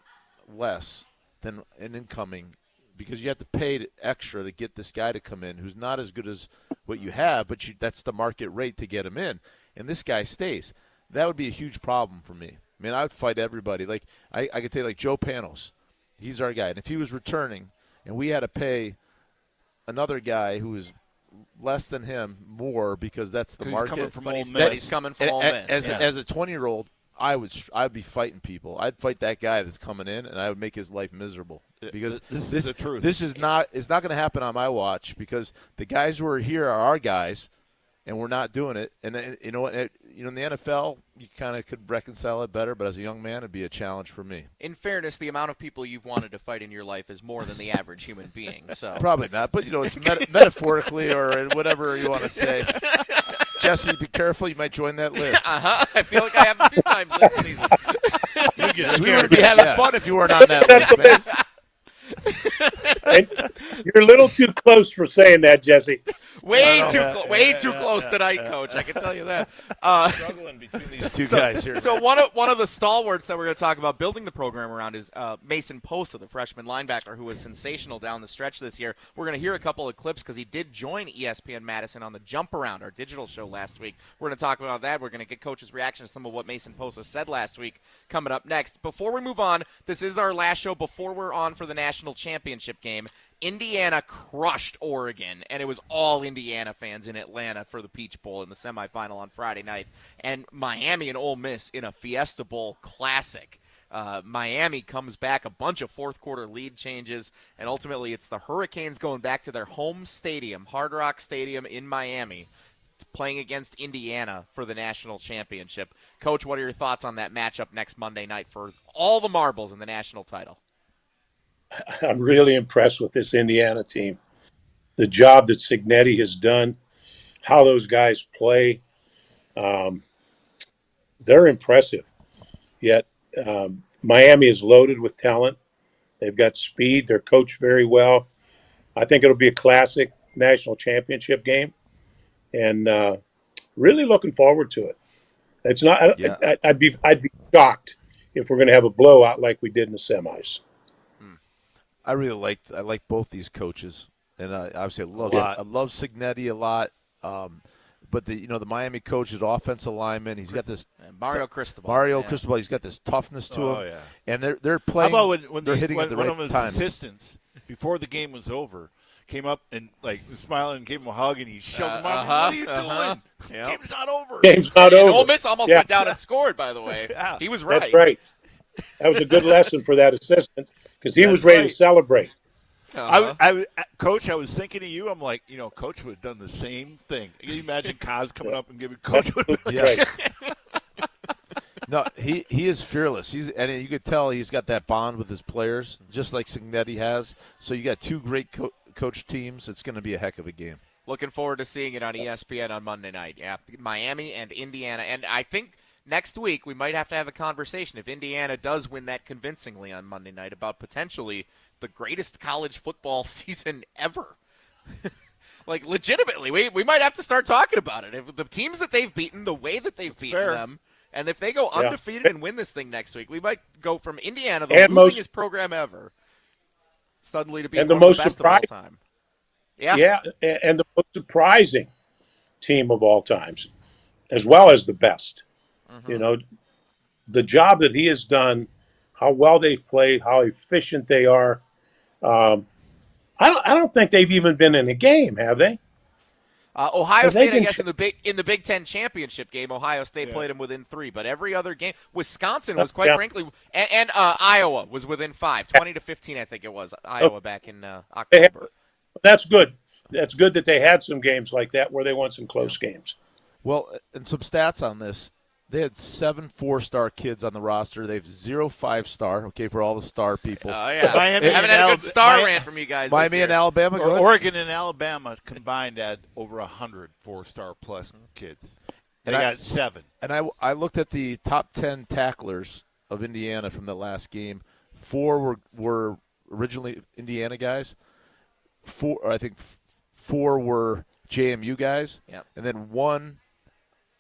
less than an incoming, because you have to pay extra to get this guy to come in who's not as good as what you have, but that's the market rate to get him in, and this guy stays. That would be a huge problem for me. I mean, I would fight everybody. Like I could tell you, like Joe Panos, he's our guy, and if he was returning and we had to pay another guy who is less than him more because that's the market. He's coming from Ole Miss. As a 20-year-old, I'd be fighting people. I'd fight that guy that's coming in, and I would make his life miserable because this is the truth. This is not. It's not going to happen on my watch because the guys who are here are our guys, and we're not doing it. And in the NFL, you kind of could reconcile it better, but as a young man, it'd be a challenge for me. In fairness, the amount of people you've wanted to fight in your life is more than the average human being. So probably not, but it's metaphorically or whatever you want to say. Jesse, be careful. You might join that list. I feel like I have a few times this season. We would be having fun if you weren't on that list, man. And you're a little too close for saying that, Jesse. Way too close tonight, Coach. I can tell you that. Struggling between these two guys here. So one of the stalwarts that we're going to talk about building the program around is Mason Posa, the freshman linebacker who was sensational down the stretch this year. We're going to hear a couple of clips because he did join ESPN Madison on the Jump Around, our digital show last week. We're going to talk about that. We're going to get Coach's reaction to some of what Mason Posa said last week coming up next. Before we move on, this is our last show before we're on for the national championship game. Indiana crushed Oregon, and it was all Indiana fans in Atlanta for the Peach Bowl in the semifinal on Friday night. And Miami and Ole Miss in a Fiesta Bowl classic. Miami comes back, a bunch of fourth-quarter lead changes, and ultimately it's the Hurricanes going back to their home stadium, Hard Rock Stadium in Miami, playing against Indiana for the national championship. Coach, what are your thoughts on that matchup next Monday night for all the marbles in the national title? I'm really impressed with this Indiana team. The job that Cignetti has done, how those guys play, they're impressive. Yet Miami is loaded with talent. They've got speed. They're coached very well. I think it'll be a classic national championship game, and really looking forward to it. It's not. Yeah. I'd be shocked if we're going to have a blowout like we did in the semis. I like both these coaches, and obviously I love Cignetti a lot. But the Miami coach is offensive lineman. He's got this Mario Cristobal. Cristobal. He's got this toughness to him. Yeah. And they're playing. How about when they're hitting at the one right of his time. assistants before the game was over came up and was smiling and gave him a hug and he shoved him out. What are you doing? Yep. Game's not over. Game's not and over. Ole Miss almost went down and scored. By the way, Yeah. he was right. That's right. That was a good lesson for that assistant because he was ready to celebrate. Coach, I was thinking of you. I'm like, Coach would have done the same thing. Can you imagine Kaz coming up and giving Coach? Right. No, he is fearless. And you could tell he's got that bond with his players, just like Cignetti has. So you got two great coach teams. It's going to be a heck of a game. Looking forward to seeing it on ESPN on Monday night. Yeah, Miami and Indiana. And I think next week we might have to have a conversation if Indiana does win that convincingly on Monday night about potentially the greatest college football season ever. Like, legitimately, we might have to start talking about it. If the teams that they've beaten, the way that they've beaten them, and if they go undefeated and win this thing next week, we might go from Indiana, the losingest program ever, suddenly to being one of the best of all time. Yeah, and the most surprising team of all times, as well as the best. Mm-hmm. The job that he has done, how well they've played, how efficient they are. I don't think they've even been in a game, have they? Ohio State, I guess, in the Big Ten championship game, Ohio State played them within 3. But every other game, Wisconsin was quite frankly, and Iowa was within 5, 20-15, I think it was. Iowa back in October. That's good. That's good that they had some games like that where they won some close games. Well, and some stats on this. They had 7 4-star kids on the roster. They have 0 5-star, okay, for all the star people. Oh, yeah. Miami haven't had a good star rant from you guys Miami and Alabama. Oregon and Alabama combined had over 100 4-star plus kids. They got 7. And I looked at the top 10 tacklers of Indiana from the last game. 4 were originally Indiana guys. 4 were JMU guys. Yep. And then 1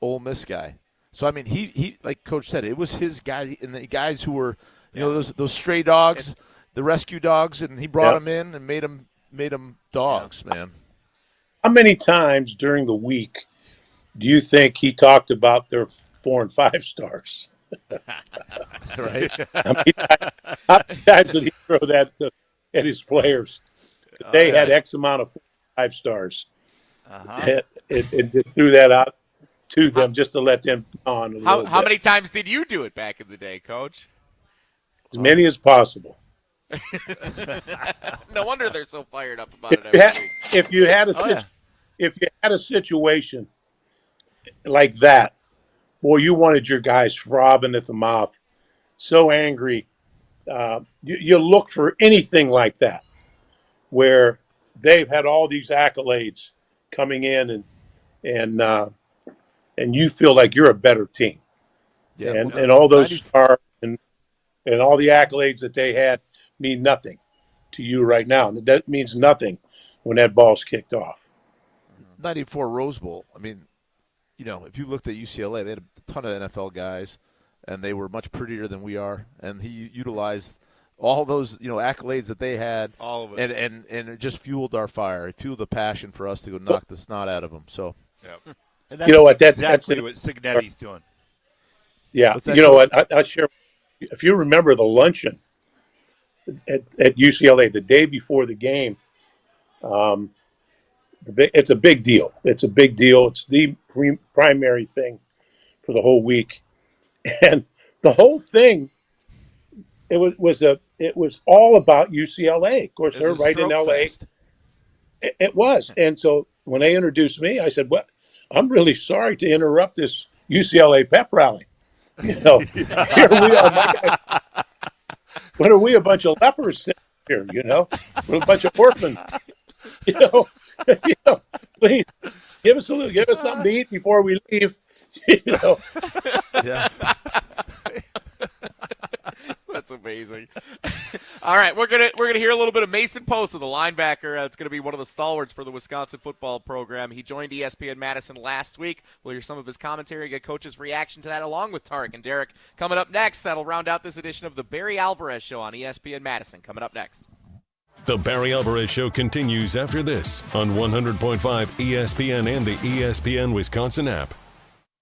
Ole Miss guy. So, I mean, he like Coach said, it was his guy and the guys who were, those stray dogs, the rescue dogs, and he brought them in and made them dogs, man. How many times during the week do you think he talked about their 4 and 5 stars? Right? How many times did he throw that at his players? They had X amount of 4 and 5 stars. It just threw that out to them just to let them on a little bit. How many times did you do it back in the day, Coach? As many as possible. No wonder they're so fired up about it every week. If you had a situation like that, boy, you wanted your guys throbbing at the mouth, so angry. You look for anything like that, where they've had all these accolades coming in and you feel like you're a better team. Yeah, and all those stars and all the accolades that they had mean nothing to you right now. And that means nothing when that ball's kicked off. 94 Rose Bowl. I mean, if you looked at UCLA, they had a ton of NFL guys, and they were much prettier than we are. And he utilized all those, accolades that they had. All of it. And it just fueled our fire. It fueled the passion for us to go knock the snot out of them. So, and that's what? Exactly what Cignetti's doing. Yeah. You know what? I'll share. If you remember the luncheon at UCLA the day before the game, it's a big deal. It's a big deal. It's the primary thing for the whole week. And the whole thing, it was all about UCLA. Of course, they're right in LA. It was. And so when they introduced me, I said, "Well, I'm really sorry to interrupt this UCLA pep rally. Here we are. What are we, a bunch of lepers sitting here, We're a bunch of workmen. Please give us something to eat before we leave. Yeah. That's amazing. All right, we're gonna hear a little bit of Mason Posa, the linebacker. That's gonna be one of the stalwarts for the Wisconsin football program. He joined ESPN Madison last week. We'll hear some of his commentary, get Coach's reaction to that, along with Tarek and Derek. Coming up next, that'll round out this edition of the Barry Alvarez Show on ESPN Madison. Coming up next. The Barry Alvarez Show continues after this on 100.5 ESPN and the ESPN Wisconsin app.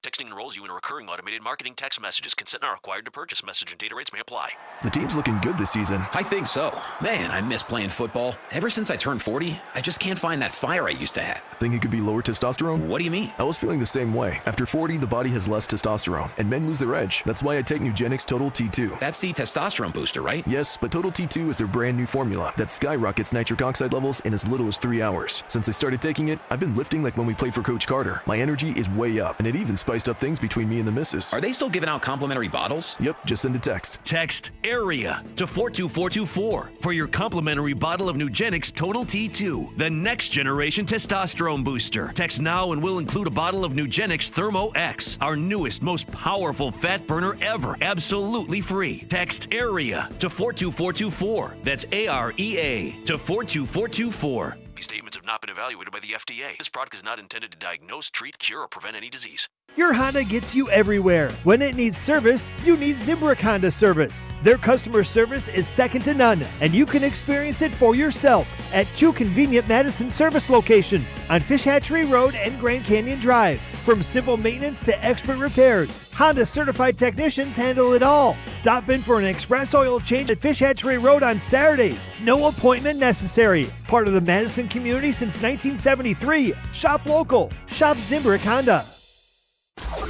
Texting enrolls you in a recurring automated marketing text messages. Consent not required to purchase. Message and data rates may apply. The team's looking good this season. I think so. Man, I miss playing football. Ever since I turned 40, I just can't find that fire I used to have. Think it could be lower testosterone? What do you mean? I was feeling the same way. After 40, the body has less testosterone, and men lose their edge. That's why I take Nugenix Total T2. That's the testosterone booster, right? Yes, but Total T2 is their brand new formula that skyrockets nitric oxide levels in as little as 3 hours. Since I started taking it, I've been lifting like when we played for Coach Carter. My energy is way up, and it even spiced up things between me and the missus. Are they still giving out complimentary bottles? Yep, just send a text. Text AREA to 42424 for your complimentary bottle of Nugenix Total T2, the next generation testosterone booster. Text now and we'll include a bottle of Nugenix Thermo X, our newest, most powerful fat burner ever, absolutely free. Text AREA to 42424. That's AREA to 42424. These statements have not been evaluated by the FDA. This product is not intended to diagnose, treat, cure, or prevent any disease. Your Honda gets you everywhere. When it needs service, you need Zimbrick Honda service. Their customer service is second to none, and you can experience it for yourself at 2 convenient Madison service locations on Fish Hatchery Road and Grand Canyon Drive. From simple maintenance to expert repairs, Honda certified technicians handle it all. Stop in for an express oil change at Fish Hatchery Road on Saturdays. No appointment necessary. Part of the Madison community since 1973. Shop local. Shop Zimbrick Honda.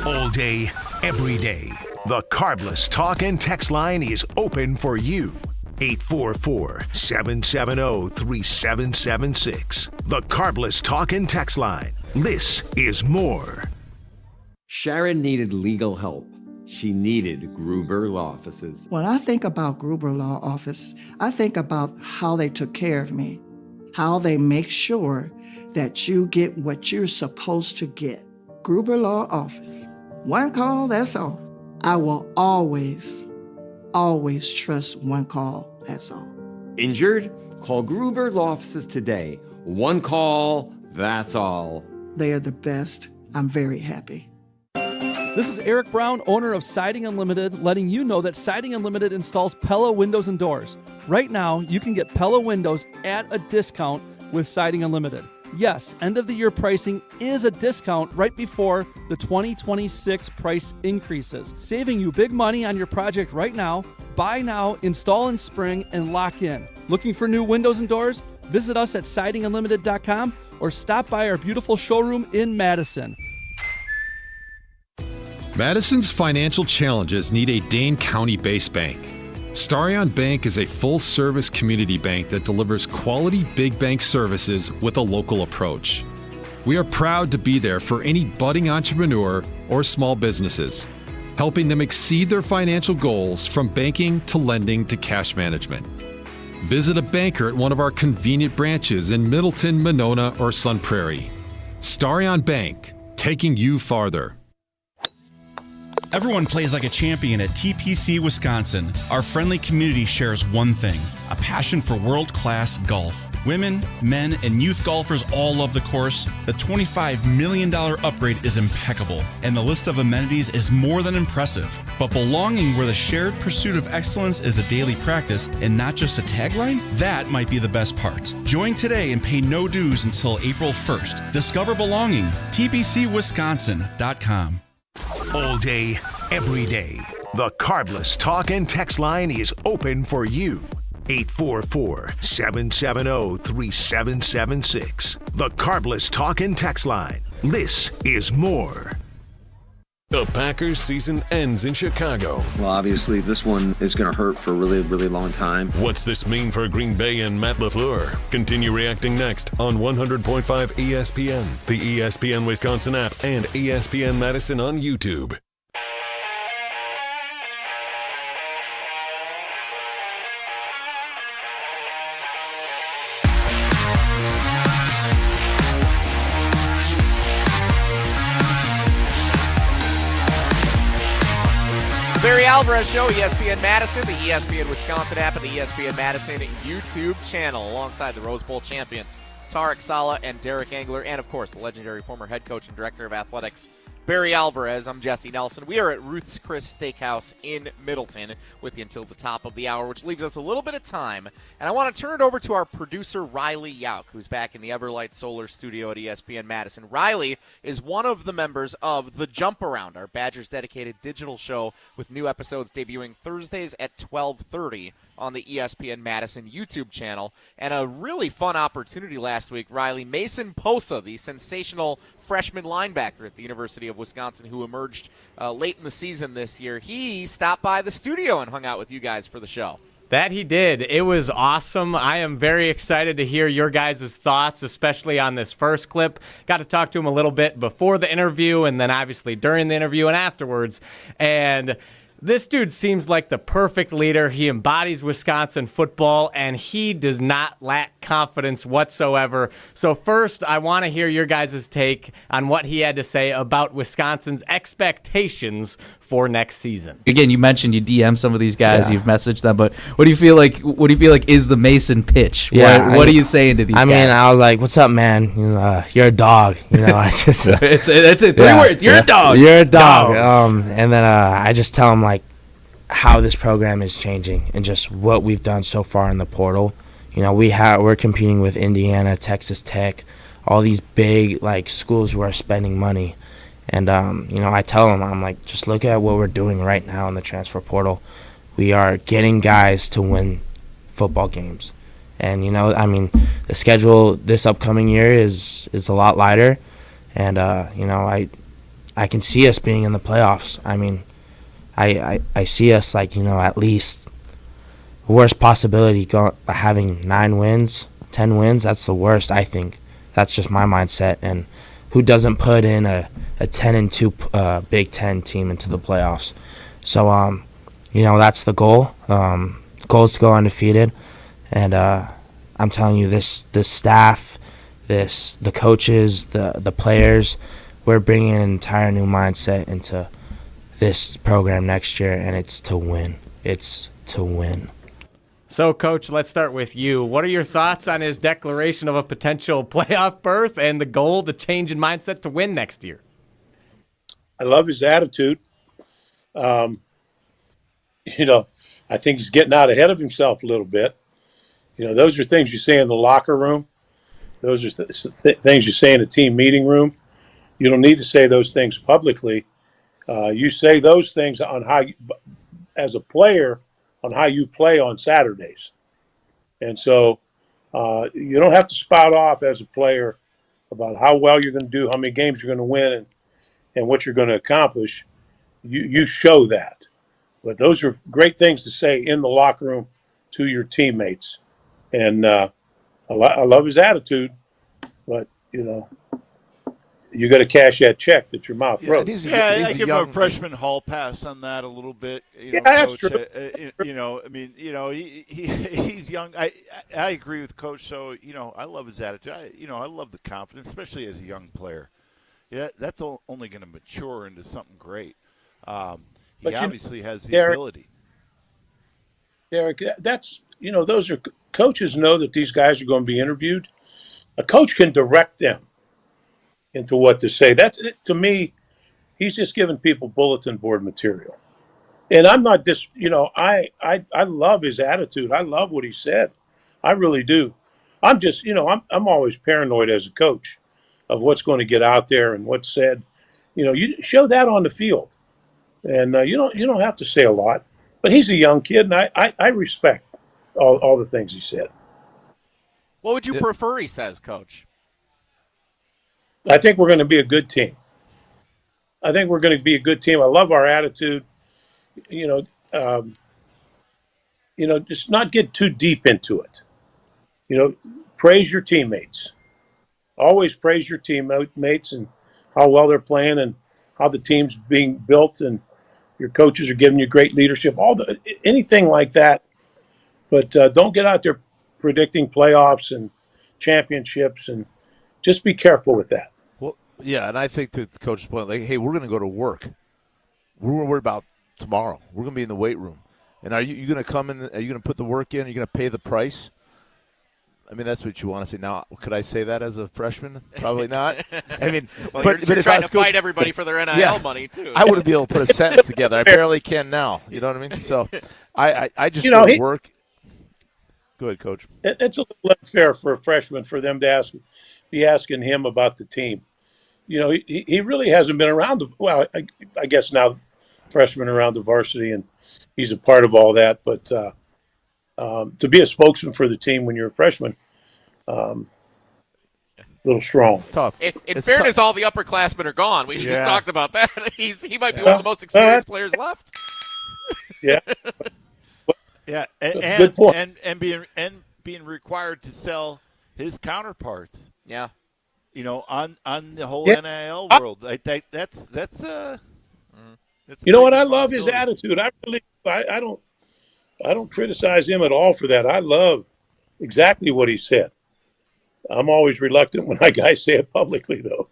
All day, every day. The Carbless Talk and Text line is open for you. 844-770-3776. The Carbless Talk and Text line. This is more. Sharon needed legal help. She needed Gruber Law Offices. When I think about Gruber Law Office, I think about how they took care of me, how they make sure that you get what you're supposed to get. Gruber Law Office. One call, that's all. I will always trust one call, that's all. Injured? Call Gruber Law Offices today. One call, that's all. They are the best. I'm very happy. This is Eric Brown, owner of Siding Unlimited, letting you know that Siding Unlimited installs Pella windows and doors. Right now, you can get Pella windows at a discount with Siding Unlimited. Yes, end-of-the-year pricing is a discount right before the 2026 price increases, saving you big money on your project right now. Buy now, install in spring, and lock in. Looking for new windows and doors? Visit us at sidingunlimited.com or stop by our beautiful showroom in Madison. Madison's financial challenges need a Dane County-based bank. Starion Bank is a full-service community bank that delivers quality big bank services with a local approach. We are proud to be there for any budding entrepreneur or small businesses, helping them exceed their financial goals from banking to lending to cash management. Visit a banker at one of our convenient branches in Middleton, Monona, or Sun Prairie. Starion Bank, taking you farther. Everyone plays like a champion at TPC Wisconsin. Our friendly community shares one thing, a passion for world-class golf. Women, men, and youth golfers all love the course. The $25 million upgrade is impeccable, and the list of amenities is more than impressive. But belonging where the shared pursuit of excellence is a daily practice and not just a tagline? That might be the best part. Join today and pay no dues until April 1st. Discover belonging. TPCWisconsin.com. All day, every day. The Carbless Talk and Text line is open for you. 844-770-3776. The Carbless Talk and Text line. This is more. The Packers season ends in Chicago. Well, obviously, this one is going to hurt for a really, really long time. What's this mean for Green Bay and Matt LaFleur? Continue reacting next on 100.5 ESPN, the ESPN Wisconsin app, and ESPN Madison on YouTube. Barry Alvarez Show, ESPN Madison, the ESPN Wisconsin app, and the ESPN Madison YouTube channel, alongside the Rose Bowl champions, Tarek Saleh and Derek Engler, and, of course, the legendary former head coach and director of athletics, Barry Alvarez. I'm Jesse Nelson. We are at Ruth's Chris Steakhouse in Middleton with you until the top of the hour, which leaves us a little bit of time. And I want to turn it over to our producer, Riley Yauk, who's back in the Everlight Solar studio at ESPN Madison. Riley is one of the members of The Jump Around, our Badgers-dedicated digital show with new episodes debuting Thursdays at 12:30 on the ESPN Madison YouTube channel. And a really fun opportunity last week, Riley. Mason Posa, the sensational freshman linebacker at the University of Wisconsin who emerged late in the season this year, he stopped by the studio and hung out with you guys for the show. That he did. It was awesome. I am very excited to hear your guys' thoughts, especially on this first clip. Got to talk to him a little bit before the interview and then obviously during the interview and afterwards. And this dude seems like the perfect leader. He embodies Wisconsin football, and he does not lack confidence whatsoever. So first, I want to hear your guys' take on what he had to say about Wisconsin's expectations for next season. Again, you mentioned you DM some of these guys, you've messaged them, but what do you feel like? What do you feel like is the Mason pitch? Yeah, what are you saying to these guys? I mean, I was like, "What's up, man? You're a dog." I just that's it. 3 words. You're a dog. You're a dog. And then I just tell him like how this program is changing and just what we've done so far in the portal. We're competing with Indiana, Texas Tech, all these big like schools who are spending money. And, I tell them, I'm like, just look at what we're doing right now in the transfer portal. We are getting guys to win football games. And, the schedule this upcoming year is a lot lighter. And, I can see us being in the playoffs. I mean, I see us, like, at least worst possibility having 9 wins, 10 wins. That's the worst, I think. That's just my mindset. And who doesn't put in a 10-2 Big Ten team into the playoffs? So, that's the goal. Goal is to go undefeated. And I'm telling you, this staff, the coaches, the players, we're bringing an entire new mindset into this program next year, and it's to win. It's to win. So, Coach, let's start with you. What are your thoughts on his declaration of a potential playoff berth and the goal, the change in mindset to win next year? I love his attitude. I think he's getting out ahead of himself a little bit. Those are things you say in the locker room. Those are things you say in a team meeting room. You don't need to say those things publicly. You say those things on how, as a player, on how you play on Saturdays. And so you don't have to spout off as a player about how well you're going to do, how many games you're going to win, and what you're going to accomplish. You show that. But those are great things to say in the locker room to your teammates. And I love his attitude, but, you got to cash that check that your mouth wrote. I give him a freshman hall pass on that a little bit. That's Coach, true. He's young. I agree with Coach. So I love his attitude. I love the confidence, especially as a young player. Yeah, that's only going to mature into something great. He obviously has the ability. Derek, that's those are coaches know that these guys are going to be interviewed. A coach can direct them into what to say. That, to me, he's just giving people bulletin board material. And I'm not I love his attitude. I love what he said. I really do. I'm just, I'm always paranoid as a coach of what's going to get out there and what's said. You show that on the field. And you don't have to say a lot. But he's a young kid, and I respect all the things he said. What would you prefer he says, Coach? I think we're going to be a good team. I think we're going to be a good team. I love our attitude. Just not get too deep into it. Praise your teammates. Always praise your teammates and how well they're playing and how the team's being built and your coaches are giving you great leadership. Anything like that. But don't get out there predicting playoffs and championships, and just be careful with that. Well, yeah, and I think to the coach's point, like, hey, we're going to go to work. We're worried about tomorrow. We're going to be in the weight room. And are you going to come in? Are you going to put the work in? Are you going to pay the price? I mean, that's what you want to say. Now, could I say that as a freshman? Probably not. I mean, well, but you're if trying I to was coach, fight everybody for their NIL money, too. I wouldn't be able to put a sentence together. I barely can now. You know what I mean? So I just work. Go ahead, Coach. It's a little unfair for a freshman for them to be asking him about the team. You know, he really hasn't been around. I guess now freshman around the varsity, and he's a part of all that. But to be a spokesman for the team when you're a freshman, a little strong. It's tough. In fairness, all the upperclassmen are gone. We just talked about that. He might be one of the most experienced players left. Yeah. Yeah, good point. And being required to sell his counterparts. Yeah. You know, on the whole NIL world, that's you know what? I love his attitude. I don't criticize him at all for that. I love exactly what he said. I'm always reluctant when guys say it publicly, though.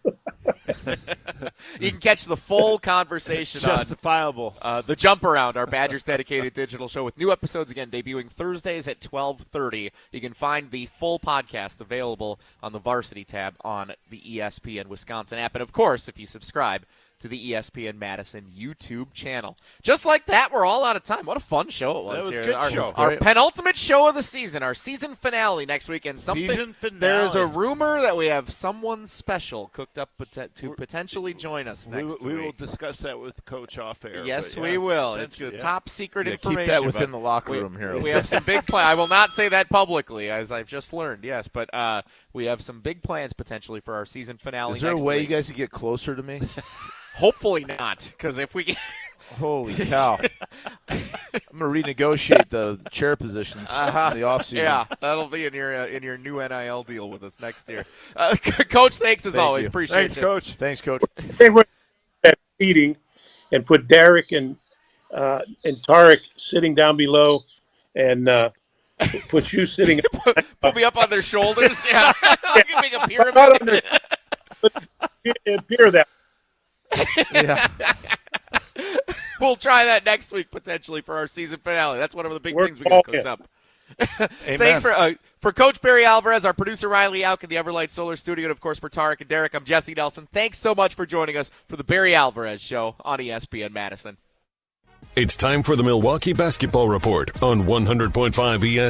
You can catch the full conversation justifiable. On the Jump Around, our Badgers dedicated digital show, with new episodes again debuting Thursdays at 12:30. You can find the full podcast available on the Varsity tab on the ESPN Wisconsin app, and of course, if you subscribe to the ESPN Madison YouTube channel. Just like that, we're all out of time. What a fun show it was, that was here. A good show. Our penultimate show of the season, our season finale next week. And there is a rumor that we have someone special cooked up to potentially join us next week. We will discuss that with Coach off air. Yes, we will. It's top secret information. Keep that within the locker room here. We have some big plans. I will not say that publicly, as I've just learned, yes. But we have some big plans potentially for our season finale next week. Is there a way you guys could get closer to me? Hopefully not, because if we holy cow, I'm going to renegotiate the chair positions in the offseason. Yeah, that'll be in your new NIL deal with us next year. Coach, thanks as always. You. Appreciate it. Thanks, Coach. They were at seating and put Derek and Tarek sitting down below, and put you sitting. Put me up on their shoulders. Yeah, you can make a pyramid. Appear that. Yeah. We'll try that next week potentially for our season finale. That's one of the big things we got cooked up. Thanks for Coach Barry Alvarez, our producer Riley Auk in the Everlight Solar Studio, and of course for Tarek and Derek. I'm Jesse Nelson. Thanks so much for joining us for the Barry Alvarez Show on ESPN Madison. It's time for the Milwaukee Basketball Report on 100.5 ESPN.